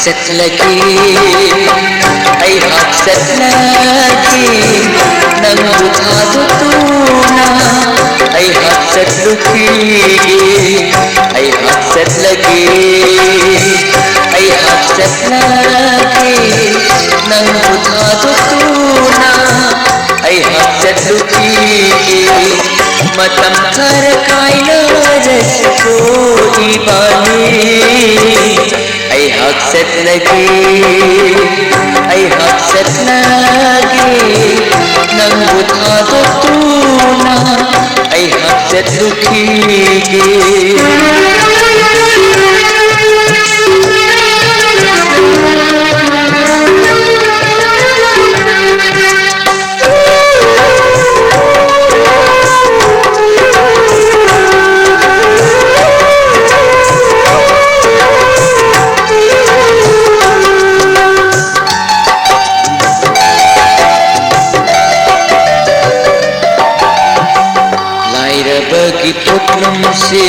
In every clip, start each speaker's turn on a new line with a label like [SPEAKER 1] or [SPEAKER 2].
[SPEAKER 1] Setlagi ay hak setlagi nang buthado tuna ay hak setluki ay hak setlagi ay hak setlagi nang buthado tuna ay hak setluki matam kar kaila jas ko dibani ay hak setlagi ay hak setlagi nang buthado tuna ay hak setluki bagi putlum se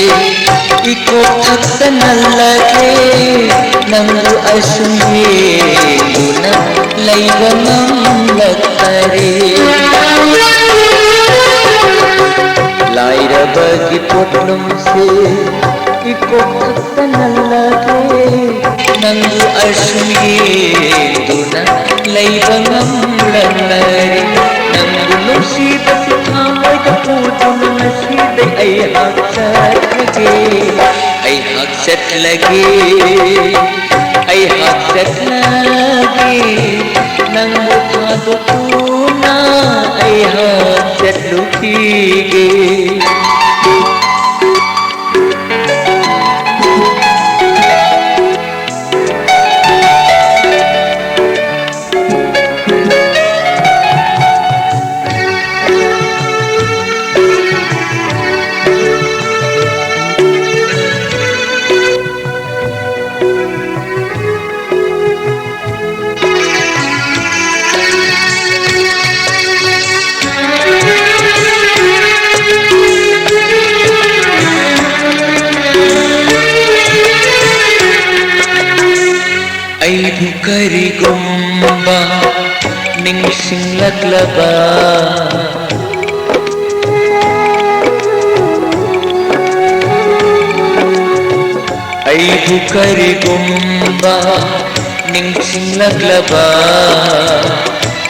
[SPEAKER 1] ikut hakta nalage nangu asumi guna laibanam laktare laira bagi putlum se ikut hakta nalage nangu asumi guna laibanam laktare nangu musibah thamai kaputun ay hak setlagi ay hak setlagi nang buthado tuna ay hak setluki kari gumba ning sing laglaba ay kari gumba ning sing laglaba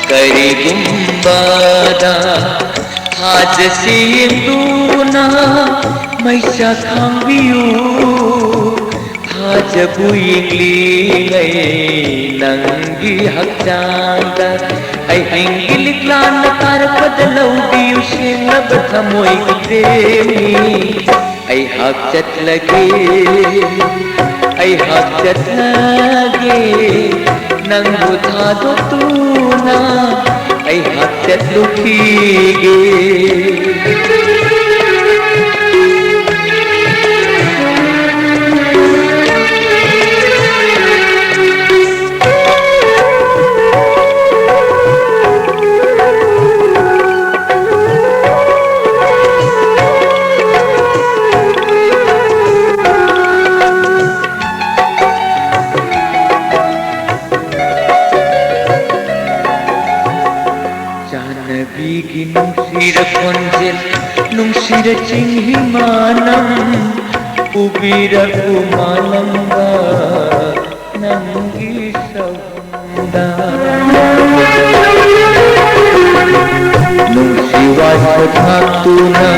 [SPEAKER 1] kari gumba da haj sinduna maisa khangbiu jabu ingli ngai nangi hakjanda ai ingli klan tar padlau biu sing bathamoi premi ai hak setlagi ai hak setlagi nang buthado tuna ai hak setluki Bigi nungsira konjel nungsira cinghi manam ubira umalamba nangi saunda nungsiwa sathatuna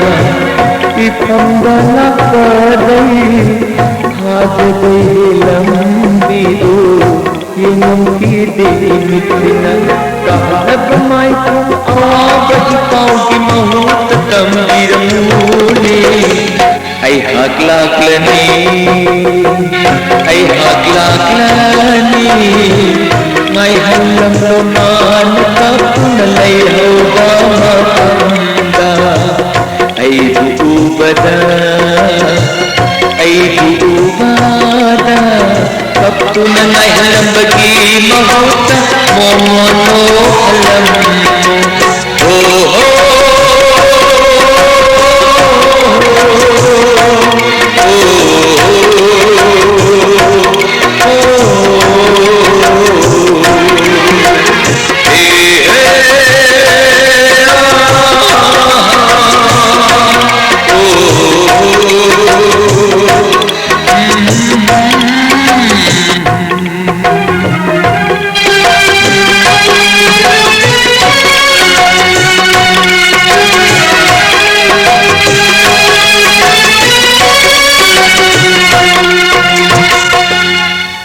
[SPEAKER 1] ipambala padai hajadai lambidu yungi dimitina kahanab mai kum abad paugi mahut tambiramuni ay hak laklani mai halam loman kapunalai hoga mapanda ay buubada kaptunan ay halam bagi mahut momono halam oh